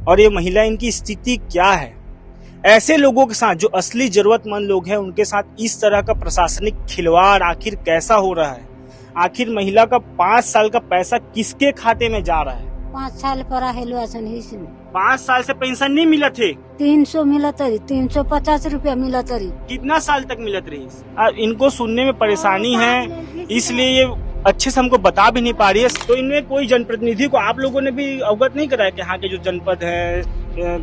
और ये महिला, इनकी स्थिति क्या है। ऐसे लोगों के साथ जो असली जरूरतमंद लोग हैं उनके साथ इस तरह का प्रशासनिक खिलवाड़ आखिर कैसा हो रहा है। आखिर महिला का 5 साल का पैसा किसके खाते में जा रहा है। 5 साल परा हेलो असन हिस्से 5 साल से पेंशन नहीं मिला थे। 300 मिला तरी 350 रुपया मिला तरी। कितना साल तक मिलत रही। इनको सुनने में परेशानी है, इसलिए ये अच्छे से हमको बता भी नहीं पा रही है। तो इनमें कोई जनप्रतिनिधि को आप लोगों ने भी अवगत नहीं कराया कि यहाँ के जो जनपद है,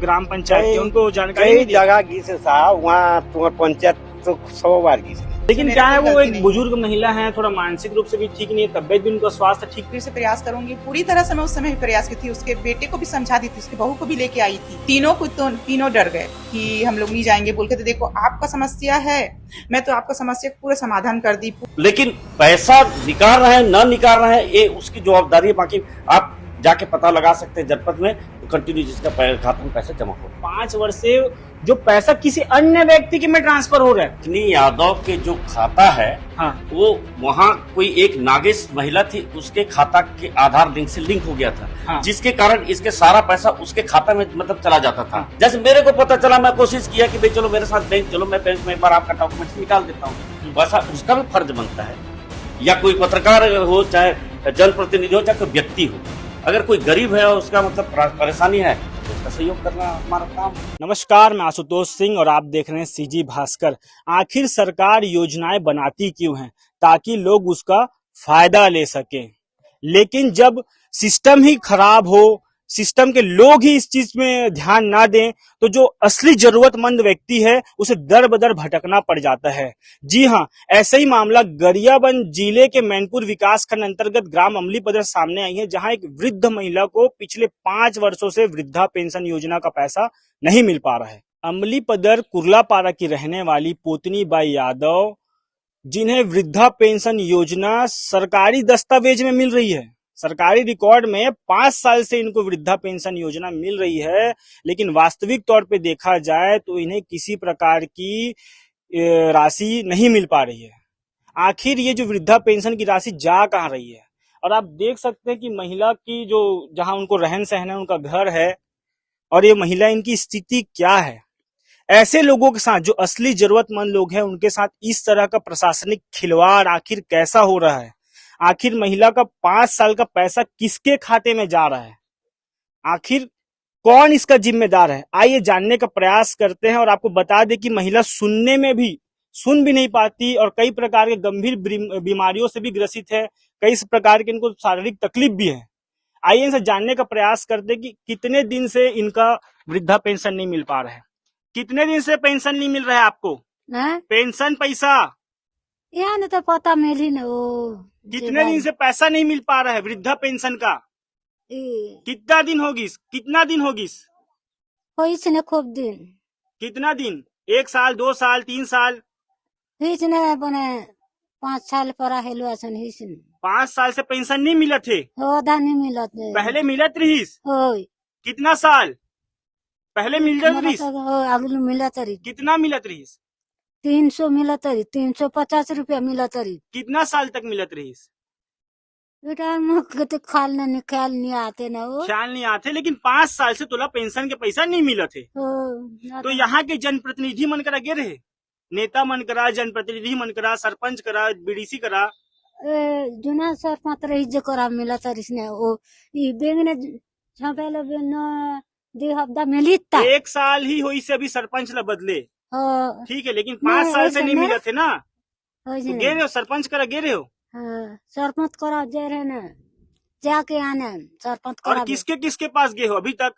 ग्राम पंचायत के, उनको जानकारी कई जगह की से साहब, वहाँ तुम्हारे पंचायत तो 100 बार की। लेकिन क्या है, वो एक बुजुर्ग महिला है, थोड़ा मानसिक रूप से भी ठीक नहीं है, तबियत भी उनका स्वास्थ्य ठीक। फिर से प्रयास करूंगी पूरी तरह से। मैं उस समय प्रयास की थी, उसके बेटे को भी समझा दी थी, उसकी बहू को भी लेके आई थी। तीनों डर गए कि हम लोग नहीं जाएंगे बोल के। तो देखो, आपका समस्या है, मैं तो आपका समस्या पूरा समाधान कर दी। लेकिन पैसा निकाल रहे हैं न निकाल रहे हैं, ये उसकी जवाबदारी है। बाकी आप जाके पता लगा सकते हैं जनपद में, तो कंटिन्यू जिसका खाता में पैसा जमा हो। 5 वर्ष से जो पैसा किसी अन्य व्यक्ति के में ट्रांसफर हो रहा है। इतनी यादव के जो खाता है, हाँ, वो वहाँ कोई एक नागेश महिला थी, उसके खाता के आधार लिंक से लिंक हो गया था। हाँ। जिसके कारण इसके सारा पैसा उसके खाता में मतलब चला जाता था। हाँ। जैसे मेरे को पता चला, मैं कोशिश किया कि भाई चलो मेरे साथ बैंक चलो, मैं बैंक में एक बार आपका डॉक्यूमेंट निकाल देता हूँ। वैसा उसका भी फर्ज बनता है, या कोई पत्रकार हो, चाहे जनप्रतिनिधि हो, चाहे कोई व्यक्ति हो, अगर कोई गरीब है और उसका मतलब परेशानी है तो उसका सहयोग करना हमारा काम। नमस्कार, मैं आशुतोष सिंह और आप देख रहे हैं सीजी भास्कर। आखिर सरकार योजनाएं बनाती क्यों है? ताकि लोग उसका फायदा ले सकें। लेकिन जब सिस्टम ही खराब हो, सिस्टम के लोग ही इस चीज में ध्यान ना दें, तो जो असली जरूरतमंद व्यक्ति है उसे दर बदर भटकना पड़ जाता है। जी हाँ, ऐसा ही मामला गरियाबंद जिले के मैनपुर विकासखंड अंतर्गत ग्राम अमलीपदर सामने आई है, जहां एक वृद्ध महिला को पिछले 5 वर्षों से वृद्धा पेंशन योजना का पैसा नहीं मिल पा रहा है। अमलीपदर कुर्लापारा की रहने वाली पोतनी बाई यादव, जिन्हें वृद्धा पेंशन योजना सरकारी दस्तावेज में मिल रही है, सरकारी रिकॉर्ड में 5 साल से इनको वृद्धा पेंशन योजना मिल रही है, लेकिन वास्तविक तौर पे देखा जाए तो इन्हें किसी प्रकार की राशि नहीं मिल पा रही है। आखिर ये जो वृद्धा पेंशन की राशि जा कहाँ रही है? और आप देख सकते हैं कि महिला की जो जहां उनको रहन सहन है, उनका घर है, और ये महिला, इनकी स्थिति क्या है। ऐसे लोगों के साथ जो असली जरूरतमंद लोग हैं उनके साथ इस तरह का प्रशासनिक खिलवाड़ आखिर कैसा हो रहा है। आखिर महिला का 5 साल का पैसा किसके खाते में जा रहा है, आखिर कौन इसका जिम्मेदार है? आइए जानने का प्रयास करते हैं। और आपको बता दें कि महिला सुनने में भी सुन भी नहीं पाती और कई प्रकार के गंभीर बीमारियों से भी ग्रसित है, कई प्रकार के इनको शारीरिक तकलीफ भी है। आइए इनसे जानने का प्रयास करते हैं कि कितने दिन से इनका वृद्धा पेंशन नहीं मिल पा रहा है। कितने दिन से पेंशन नहीं मिल रहा है आपको? पेंशन पैसा यहाँ ने तो पता मिली न वो। कितने दिन से पैसा नहीं मिल पा रहा है वृद्धा पेंशन का? कितना दिन होगी? होइछ ने खूब दिन। कितना दिन? 1 साल, 2 साल, 3 साल? हिच ने बने 5 साल परा हेलो असन हिच ने 5 साल से पेंशन नहीं मिला थे। होदा नहीं मिलत है। पहले मिलत रहीस? होय। कितना साल पहले मिलत रहीस? अगले मिलत रही। कितना मिलत रहीस? 300 मिलत रही 350 रुपया मिलत रही। कितना साल तक मिलत रहीस? बेटा मुख तो ख्याल नहीं आते ना वो। ख्याल नहीं आते, लेकिन 5 साल से तोला पेंशन के पैसा नहीं मिला थे। तो यहाँ के जनप्रतिनिधि मन करा गे रहे, नेता मन करा, जनप्रतिनिधि मन करा, सरपंच करा, बीडीसी करा, जुना सरपंच रही जो करा मिला तर इसने वो बैंक ने छापेलो न 2 हफ्ता मिलिता। 1 साल ही हुई से अभी सरपंच ला बदले, ठीक है, लेकिन 5 साल से नहीं मिला थे ना। तो गे रहे हो सरपंच करा, गे रहे हो? सरपंच करा जा रहे ना, जाके आने सरपंच करा। और किसके पास गए हो अभी तक?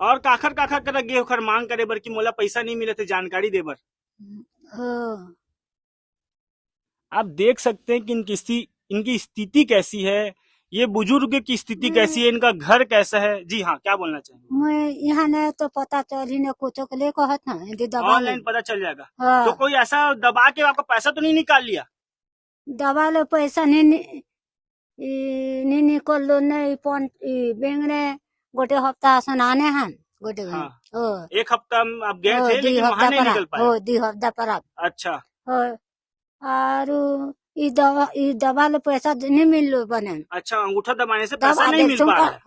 और काखर करा गे हो खर मांग करे बर कि मोला पैसा नहीं मिले थे, जानकारी दे बर। आप देख सकते हैं कि इनकी स्थिति कैसी है, ये बुजुर्ग की स्थिति कैसी है, इनका घर कैसा है। जी हाँ, क्या बोलना चाहिए? मैं यहाँ ने तो पता चल ही ने कुछ के लिए कहत ना, ऑनलाइन पता चल जाएगा। तो कोई ऐसा दबा के आपका पैसा तो नहीं निकाल लिया? दबा लो पैसा नहीं निकल लो नहीं बैंक ने गोटे हफ्ता आने हैं गोटे। हाँ। 1 हफ्ता आप गए थे लेकिन वहाँ नहीं निकल पाए। 2 हफ्ता पर। अच्छा। और दबा लो पैसा नहीं मिल लो बने। अच्छा, अंगूठा दबाने से पैसा नहीं मिल पा रहा है।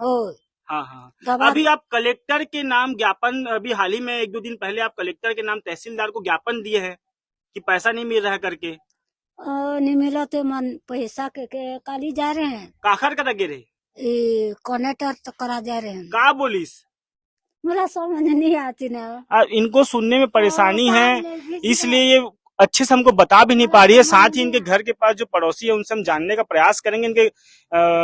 हाँ हाँ। गवाह अभी आप कलेक्टर के नाम ज्ञापन, अभी हाल ही में 1-2 दिन पहले आप कलेक्टर के नाम तहसीलदार को ज्ञापन दिए हैं कि पैसा नहीं मिल रहा है करके। नहीं मिला तो मन पैसा के काली जा रहे हैं, काखर का लगे रहे ये कनेक्टर तो करा जा रहे हैं। का बोलिस। मुला समझ नहीं आती ना। इनको सुनने में परेशानी ओ, है, बाप रे, इसलिए ये अच्छे से हमको बता भी नहीं पा रही है। साथ ही इनके घर के पास जो पड़ोसी है उनसे हम जानने का प्रयास करेंगे, इनके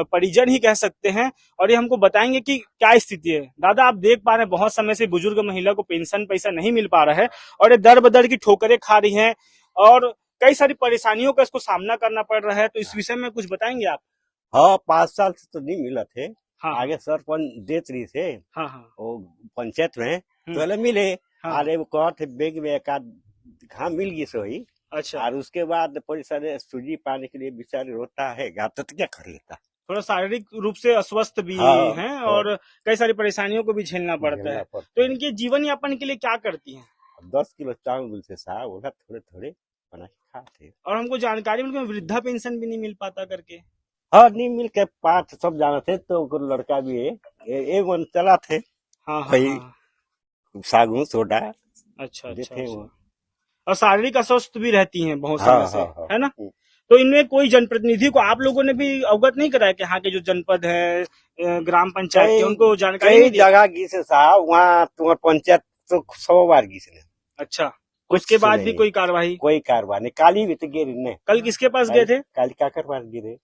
परिजन ही कह सकते हैं, और ये हमको बताएंगे कि क्या स्थिति है। दादा, आप देख पा रहे हैं बहुत समय से बुजुर्ग महिला को पेंशन पैसा नहीं मिल पा रहा है और ये दर बदर की ठोकरें खा रही हैं और कई सारी परेशानियों का इसको सामना करना पड़ रहा है। तो इस विषय में कुछ बताएंगे आप। हाँ, 5 साल से तो नहीं मिला थे। हाँ आगे सरपंच देत रही थे हाँ हाँ वो पंचायत में, पहले मिले। हाँ। अरे वो कहते बैंक में एक आध हाँ मिल गई सोई। अच्छा, और उसके बाद पैसा सूजी पाने के लिए बेचारे रोता है, गाता तो क्या कर लेता। थोड़ा शारीरिक रूप से अस्वस्थ भी हाँ, हैं हाँ। और कई सारी परेशानियों को भी झेलना पड़ता है। तो इनके जीवन यापन के लिए क्या करती हैं? 10 किलो चावल मिलते साहब, वो थोड़े थोड़े बना के खाते। और हमको जानकारी मिली कि वृद्धा पेंशन भी नहीं मिल पाता करके। हाँ, नहीं मिल के पाँच सब जाना थे तो ओकर लड़का भी है, एक वन चला थे हाँ हाँ भाई, हाँ। सागू सोडा अच्छा देते अच्छा हैं वो। अच्छा। और शारीरिक अस्वस्थ भी रहती हैं बहुत हाँ, समय से, हाँ, हाँ। है ना। तो इनमें कोई जनप्रतिनिधि को आप लोगों ने भी अवगत नहीं कराया कि यहाँ के जो जनपद है, ग्राम पंचायत के, उनको जानकारी कई नहीं दी? जगह गीसे साहब, वहाँ तुम्हारे पंचायत तो 100 बार गीसे। अच्छा, कुछ उसके बाद भी नहीं। कोई कार्रवाई? कोई कार्रवाई नहीं। काली भी तो गिर ने कल किसके पास गए थे? काली काकर पास गिरे।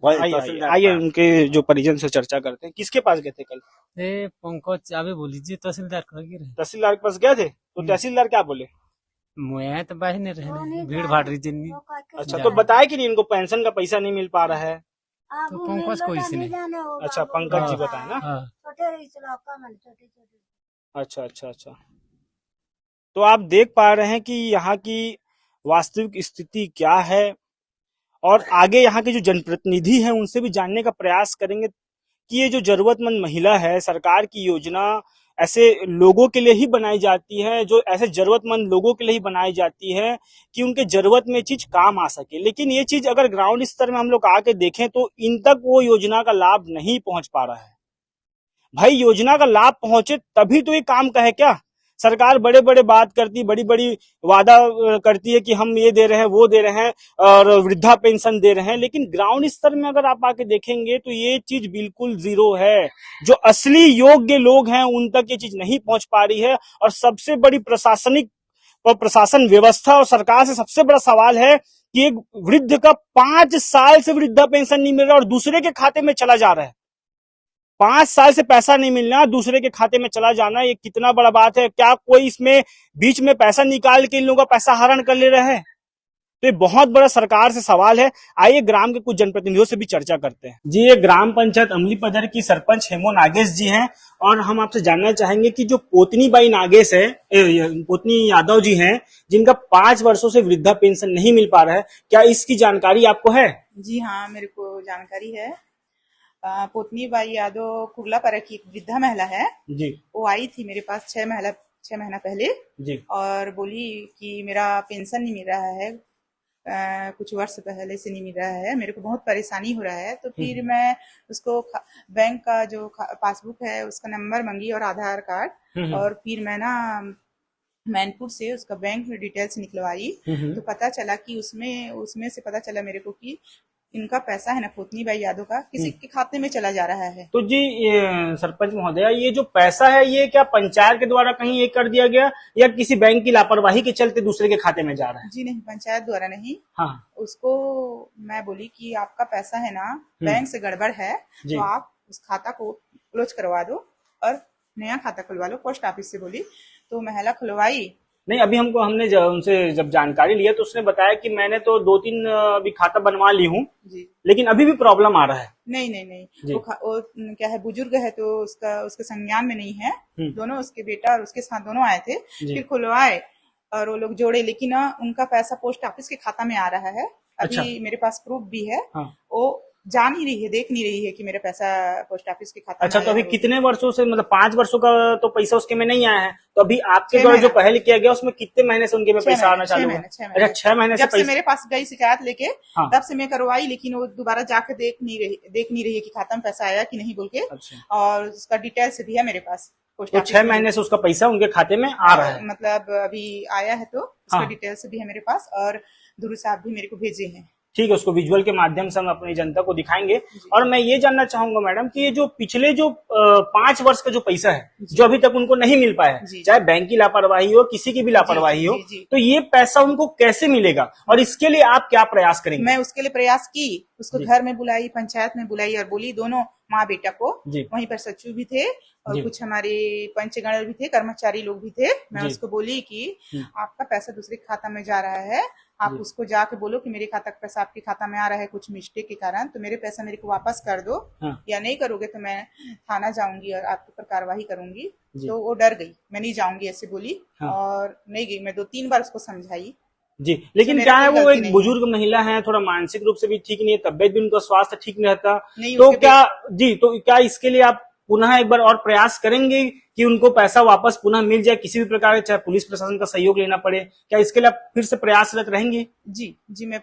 आइए उनके जो परिजन से चर्चा करते हैं। किसके पास गए थे कल? पंकज अभी बोलीजिए तहसीलदार को गिरे तहसीलदार के पास गए थे, तो तहसीलदार क्या बोले? मैं तो बाहर नहीं रहने भीड़ भाड़ रही जिन्नी। अच्छा, तो बताए कि नहीं इनको पेंशन का पैसा नहीं मिल पा रहा है? तो पंकज कोई से नहीं। अच्छा, पंकज जी बताए ना। हाँ। अच्छा अच्छा अच्छा। तो आप देख पा रहे हैं कि यहाँ की वास्तविक स्थिति क्या है और आगे यहाँ के जो जनप्रतिनिधि हैं उनसे भी जानने का प्रयास करेंगे कि ये जो जरूरतमंद महिला है, सरकार की योजना ऐसे लोगों के लिए ही बनाई जाती है, जो ऐसे जरूरतमंद लोगों के लिए ही बनाई जाती है कि उनके जरूरत में चीज काम आ सके। लेकिन ये चीज अगर ग्राउंड स्तर में हम लोग आके देखें तो इन तक वो योजना का लाभ नहीं पहुंच पा रहा है। भाई, योजना का लाभ पहुंचे तभी तो ये काम का है क्या? सरकार बड़े बड़े बात करती, बड़ी बड़ी वादा करती है कि हम ये दे रहे हैं, वो दे रहे हैं और वृद्धा पेंशन दे रहे हैं, लेकिन ग्राउंड स्तर में अगर आप आके देखेंगे तो ये चीज बिल्कुल जीरो है। जो असली योग्य लोग हैं उन तक ये चीज नहीं पहुंच पा रही है। और सबसे बड़ी प्रशासनिक और प्रशासन व्यवस्था और सरकार से सबसे बड़ा सवाल है कि एक वृद्ध का 5 साल से वृद्धा पेंशन नहीं मिल रहा और दूसरे के खाते में चला जा रहा है। 5 साल से पैसा नहीं मिलना, दूसरे के खाते में चला जाना, ये कितना बड़ा बात है। क्या कोई इसमें बीच में पैसा निकाल के इन लोगों का पैसा हरण कर ले रहे हैं? तो ये बहुत बड़ा सरकार से सवाल है। आइए ग्राम के कुछ जनप्रतिनिधियों से भी चर्चा करते हैं। जी, ये ग्राम पंचायत अमलीपदर की सरपंच हेमो नागेश जी हैं और हम आपसे जानना चाहेंगे कि जो पोतनी बाई नागेश है, पोतनी यादव जी हैं, जिनका 5 वर्षों से वृद्धा पेंशन नहीं मिल पा रहा है, क्या इसकी जानकारी आपको है? जी हाँ, मेरे को जानकारी है। पोतनी बाई यादव कुर्लापारा की एक वृद्धा महिला है जी। वो आई थी मेरे पास 6 महीना पहले जी। और बोली कि मेरा पेंशन नहीं मिल रहा है, कुछ वर्ष पहले से नहीं मिल रहा है, मेरे को बहुत परेशानी हो रहा है। तो फिर मैं उसको बैंक का जो पासबुक है उसका नंबर मांगी और आधार कार्ड, और फिर मैं ना मैनपुर से उसका बैंक में डिटेल्स निकलवाई। तो पता चला कि उसमें से पता चला मेरे को कि इनका पैसा है ना पोतनी बाई यादव का किसी के खाते में चला जा रहा है। तो जी, ये सरपंच महोदया, ये जो पैसा है ये क्या पंचायत के द्वारा कहीं ये कर दिया गया या किसी बैंक की लापरवाही के चलते दूसरे के खाते में जा रहा है? जी नहीं, पंचायत द्वारा नहीं। हाँ। उसको मैं बोली कि आपका पैसा है ना बैंक से गड़बड़ है, तो आप उस खाता को क्लोज करवा दो और नया खाता खुलवा लो, पोस्ट ऑफिस से बोली। तो महिला खुलवाई नहीं, अभी हमने उनसे जब जानकारी लिया तो उसने बताया कि मैंने तो 2-3 अभी खाता बनवा ली हूँ, लेकिन अभी भी प्रॉब्लम आ रहा है। नहीं वो क्या है, बुजुर्ग है तो उसके संज्ञान में नहीं है। दोनों उसके बेटा और उसके साथ दोनों आए थे, फिर खुलवाए और वो लोग जोड़े, लेकिन उनका पैसा पोस्ट ऑफिस के खाता में आ रहा है। अभी अच्छा। मेरे पास प्रूफ भी है। हाँ। वो जा नहीं रही है, देख नहीं रही है कि मेरा पैसा पोस्ट ऑफिस के खाता अच्छा, में तो आया अभी है। कितने वर्षों से, मतलब 5 वर्षों का तो पैसा उसके में नहीं आया है, तो अभी आपके 6 द्वारा जो महीना। पहले किया गया उसमें कितने महीने से उनके में 6 पैसा आना महीने, चालू 6 हुआ? महीने, 6 अच्छा, महीने। 6 महीने से जब से पैसा। मेरे पास गई शिकायत लेके, हाँ। तब से मैं करवाई, लेकिन वो दोबारा जाके देख नहीं रही है कि खाता में पैसा आया कि नहीं बोल के। अच्छा, और उसका डिटेल्स भी है मेरे पास पोस्ट तो ऑफिस 6 में। महीने से उसका पैसा उनके खाते में आ रहा है। मतलब अभी आया है, तो उसका हाँ। डिटेल्स भी है मेरे पास, और गुरु साहब भी मेरे को भेजे हैं। ठीक है, उसको विजुअल के माध्यम से हम अपनी जनता को दिखाएंगे। और मैं ये जानना चाहूंगा मैडम कि ये जो पिछले जो 5 वर्ष का जो पैसा है, जो अभी तक उनको नहीं मिल पाया है, चाहे बैंक की लापरवाही हो, किसी की भी लापरवाही हो, तो ये पैसा उनको कैसे मिलेगा और इसके लिए आप क्या प्रयास करेंगे? मैं उसके लिए प्रयास की, उसको घर में बुलाई, पंचायत में बुलाई और बोली, दोनों माँ बेटा को। वहीं पर सचिव भी थे और कुछ हमारे पंचगण भी थे, कर्मचारी लोग भी थे। मैं उसको बोली कि आपका पैसा दूसरे खाता में जा रहा है, आप उसको जाके बोलो कि मेरे खाता का पैसा आपके खाता में आ रहा है कुछ मिस्टेक के कारण, तो मेरे पैसा मेरे को वापस कर दो। या नहीं करोगे तो मैं थाना जाऊंगी और आपके ऊपर कार्रवाई करूंगी। तो वो डर गई, मैं नहीं जाऊंगी ऐसे बोली। और नहीं गई, मैं 2-3 बार उसको समझाई जी। लेकिन क्या है, वो एक बुजुर्ग महिला है, थोड़ा मानसिक रूप से भी ठीक नहीं है, तबियत भी उनका स्वास्थ्य ठीक नहीं रहता, तो क्या जी, तो क्या इसके लिए आप पुनः एक बार और प्रयास करेंगे कि उनको पैसा वापस पुनः मिल जाए, किसी भी प्रकार, चाहे पुलिस प्रशासन का सहयोग लेना पड़े, क्या इसके लिए आप फिर से प्रयासरत रहेंगे? जी, मैं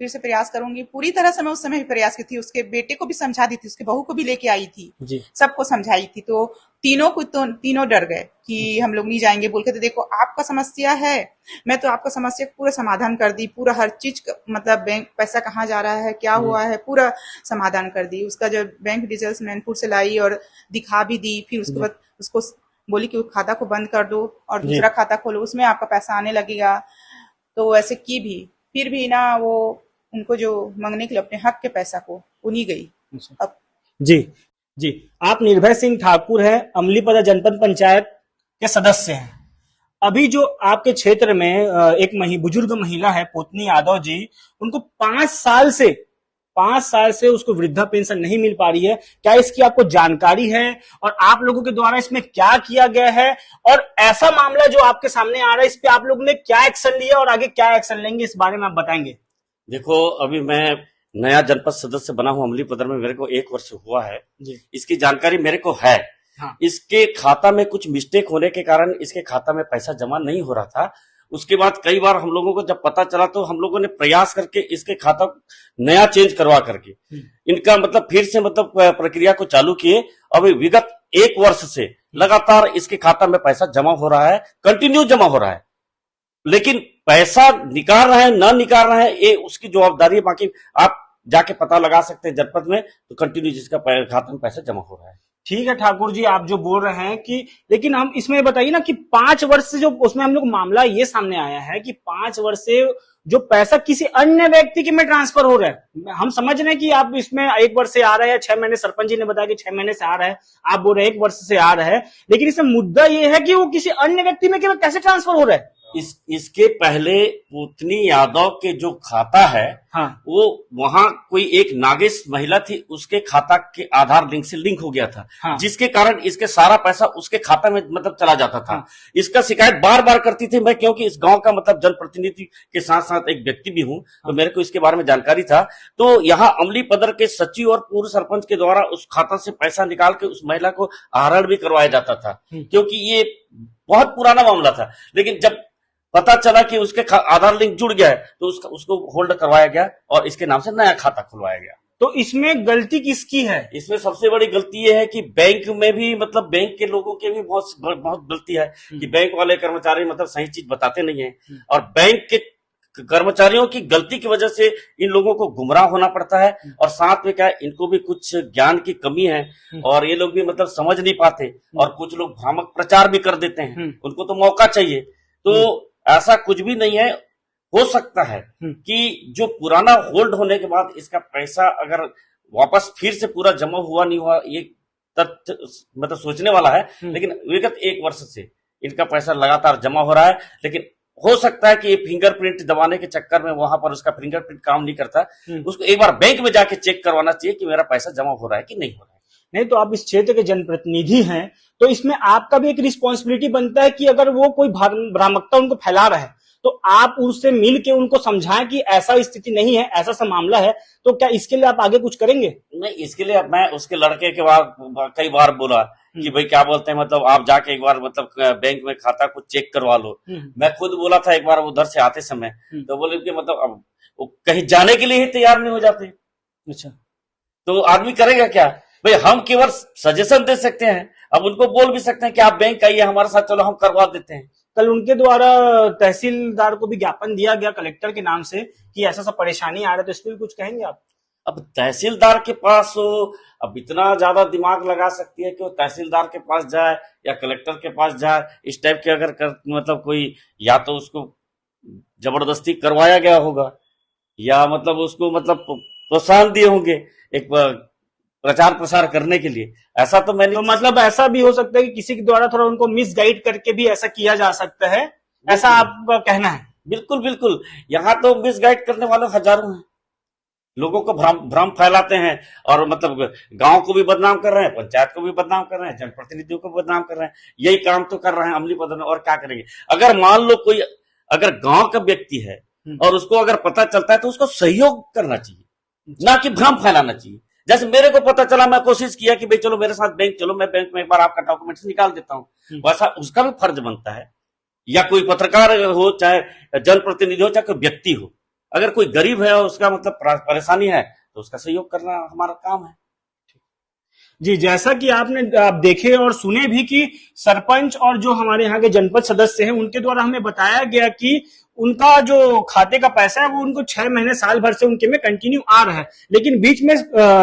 फिर से प्रयास करूंगी। पूरी तरह से मैं उस समय भी प्रयास की थी, उसके बेटे को भी समझा दी थी, उसके बहू को भी लेके आई थी, सबको समझाई थी। तो तीनों डर गए कि हम लोग नहीं जाएंगे बोल के। तो देखो, आपका समस्या है, मैं तो आपका समस्या पूरा समाधान कर दी, पूरा हर चीज, मतलब बैंक पैसा कहाँ जा रहा है, क्या हुआ है, पूरा समाधान कर दी। उसका जो बैंक डिटेल्स मैनपुर से लाई और दिखा भी दी। फिर उसके बाद उसको बोली कि खाता को बंद कर दो और दूसरा खाता खोलो, उसमें आपका पैसा आने लगेगा। तो ऐसे की भी, फिर भी ना वो उनको जो मांगने के लिए अपने हक के पैसा को, वो नहीं गई। अब जी, आप निर्भय सिंह ठाकुर है, अमलीपदर जनपद पंचायत के सदस्य हैं। अभी जो आपके क्षेत्र में एक बुजुर्ग महिला है, पोतनी यादव जी, उनको 5 साल से उसको वृद्धा पेंशन नहीं मिल पा रही है। क्या इसकी आपको जानकारी है और आप लोगों के द्वारा इसमें क्या किया गया है, और ऐसा मामला जो आपके सामने आ रहा है, इस पे आप लोगों ने क्या एक्शन लिया और आगे क्या एक्शन लेंगे, इस बारे में आप बताएंगे? देखो, अभी मैं नया जनपद सदस्य बना हूं अमलीपदर में, मेरे को 1 वर्ष हुआ है जी। इसकी जानकारी मेरे को है। हाँ। इसके खाता में कुछ मिस्टेक होने के कारण इसके खाता में पैसा जमा नहीं हो रहा था। उसके बाद कई बार हम लोगों को जब पता चला तो हम लोगों ने प्रयास करके इसके खाता नया चेंज करवा करके इनका मतलब फिर से मतलब प्रक्रिया को चालू किए। अभी विगत 1 वर्ष से लगातार इसके खाता में पैसा जमा हो रहा है, कंटिन्यू जमा हो रहा है, लेकिन पैसा निकाल रहे हैं ना निकाल रहे हैं ये उसकी जवाबदारी है। बाकी आप जाके पता लगा सकते हैं जनपद में, तो कंटिन्यू जिसका खाता में पैसा जमा हो रहा है। ठीक है ठाकुर जी, आप जो बोल रहे हैं कि, लेकिन हम इसमें बताइए ना कि 5 वर्ष से जो उसमें हम लोग मामला ये सामने आया है कि 5 वर्ष से जो पैसा किसी अन्य व्यक्ति के में ट्रांसफर हो रहा है। हम समझ रहे हैं कि आप इसमें 1 वर्ष से आ रहा है, 6 महीने, सरपंच जी ने बताया कि 6 महीने से आ रहा है, आप बोल रहे हैं 1 वर्ष से आ रहा है, लेकिन इसमें मुद्दा ये है कि वो किसी अन्य व्यक्ति में कैसे ट्रांसफर हो रहा है? इसके पहले पुतनी यादव के जो खाता है, हाँ। वो वहां कोई एक नागेश महिला थी, उसके खाता के आधार लिंक से लिंक हो गया था, हाँ। जिसके कारण इसके सारा पैसा उसके खाता में मतलब चला जाता था, हाँ। इसका शिकायत बार बार करती थी मैं, क्योंकि इस गांव का मतलब जनप्रतिनिधि के साथ साथ एक व्यक्ति भी हूं, हाँ। तो मेरे को इसके बारे में जानकारी था। तो यहाँ अमलीपदर के सचिव और पूर्व सरपंच के द्वारा उस खाता से पैसा निकाल के उस महिला को आहरण भी करवाया जाता था, क्योंकि ये बहुत पुराना मामला था। लेकिन जब पता चला कि उसके आधार लिंक जुड़ गया है तो उसको होल्ड करवाया गया और इसके नाम से नया खाता खुलवाया गया। तो इसमें गलती किसकी है? इसमें सबसे बड़ी गलती ये है कि बैंक में भी मतलब बैंक के लोगों के भी बहुत गलती है कि बैंक वाले कर्मचारी मतलब सही चीज बताते नहीं है, और बैंक के कर्मचारियों की गलती की वजह से इन लोगों को गुमराह होना पड़ता है। और साथ में क्या है, इनको भी कुछ ज्ञान की कमी है और ये लोग भी मतलब समझ नहीं पाते, और कुछ लोग भ्रामक प्रचार भी कर देते हैं, उनको तो मौका चाहिए। तो ऐसा कुछ भी नहीं है। हो सकता है कि जो पुराना होल्ड होने के बाद इसका पैसा अगर वापस फिर से पूरा जमा हुआ नहीं हुआ, ये तथ्य मतलब सोचने वाला है, लेकिन विगत 1 वर्ष से इनका पैसा लगातार जमा हो रहा है। लेकिन हो सकता है कि ये फिंगरप्रिंट दबाने के चक्कर में वहां पर उसका फिंगरप्रिंट काम नहीं करता, उसको एक बार बैंक में जाके चेक करवाना चाहिए कि मेरा पैसा जमा हो रहा है कि नहीं हो रहा है। नहीं तो आप इस क्षेत्र के जनप्रतिनिधि हैं, तो इसमें आपका भी एक रिस्पॉन्सिबिलिटी बनता है कि अगर वो कोई भ्रामकता उनको फैला रहा है तो आप उससे मिल के उनको समझाएं कि ऐसा स्थिति नहीं है, ऐसा सा मामला है। तो क्या इसके लिए आप आगे कुछ करेंगे? नहीं, इसके लिए मैं उसके लड़के के बाद कई बार बोला कि भाई क्या बोलते हैं, मतलब आप जाके एक बार मतलब बैंक में खाता कुछ चेक करवा लो। मैं खुद बोला था एक बार उधर से आते समय, तो बोले कि मतलब अब वो कहीं जाने के लिए ही तैयार नहीं हो जाते। अच्छा, तो आदमी करेगा क्या? भाई हम केवल सजेशन दे सकते हैं, अब उनको बोल भी सकते हैं कि आप बैंक आइए हमारे साथ, चलो हम करवा देते हैं। कल उनके द्वारा तहसीलदार को भी ज्ञापन दिया गया कलेक्टर के नाम से कि ऐसा सा परेशानी आ रहा है, तो इस पर भी कुछ कहेंगे आप? अब तहसीलदार के पास हो, अब इतना ज्यादा दिमाग लगा सकती है कि वो तहसीलदार के पास जाए या कलेक्टर के पास जाए, इस टाइप के अगर मतलब कोई, या तो उसको जबरदस्ती करवाया गया होगा या मतलब उसको मतलब प्रोत्साहन दिए होंगे एक प्रचार प्रसार करने के लिए। ऐसा तो मैंने, तो मतलब ऐसा भी हो सकता है कि किसी के द्वारा थोड़ा उनको मिसगाइड करके भी ऐसा किया जा सकता है, ऐसा आपका कहना है? बिल्कुल बिल्कुल, यहाँ तो मिसगाइड करने वाले हजारों हैं, लोगों को भ्रम फैलाते हैं और मतलब गांव को भी बदनाम कर रहे हैं, पंचायत को भी बदनाम कर रहे हैं, जनप्रतिनिधियों को बदनाम कर रहे हैं। यही काम तो कर रहे हैं अमली बदनाम, और क्या करेंगे? अगर मान लो कोई अगर गांव का व्यक्ति है और उसको अगर पता चलता है तो उसको सहयोग करना चाहिए, ना कि भ्रम फैलाना चाहिए। जैसे मेरे को पता चला, मैं कोशिश किया कि भाई चलो मेरे साथ बैंक चलो, मैं बैंक में एक बार आपका डॉक्यूमेंट्स निकाल देता हूँ, वैसा उसका भी फर्ज बनता है। या कोई पत्रकार हो, चाहे जनप्रतिनिधि हो, चाहे कोई व्यक्ति हो, अगर कोई गरीब है और उसका मतलब परेशानी है तो उसका सहयोग करना हमारा काम है। जी, जैसा कि आपने आप देखे और सुने भी कि सरपंच और जो हमारे यहाँ के जनपद सदस्य हैं उनके द्वारा हमें बताया गया कि उनका जो खाते का पैसा है वो उनको 6 महीने साल भर से उनके में कंटिन्यू आ रहा है, लेकिन बीच में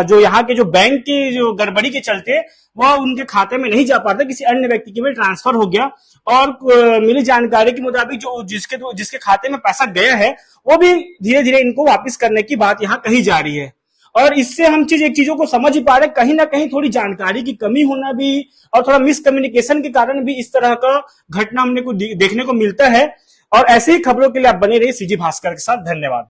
जो यहाँ के जो बैंक की जो गड़बड़ी के चलते वह उनके खाते में नहीं जा पाता, किसी अन्य व्यक्ति के में ट्रांसफर हो गया। और मिली जानकारी के मुताबिक जो जिसके खाते में पैसा गया है वो भी धीरे धीरे इनको वापिस करने की बात यहाँ कही जा रही है। और इससे हम एक चीजों को समझ ही पा रहे, कहीं ना कहीं थोड़ी जानकारी की कमी होना भी और थोड़ा मिसकम्युनिकेशन के कारण भी इस तरह का घटना हमने को देखने को मिलता है। और ऐसे ही खबरों के लिए आप बने रहिए सीजी भास्कर के साथ। धन्यवाद।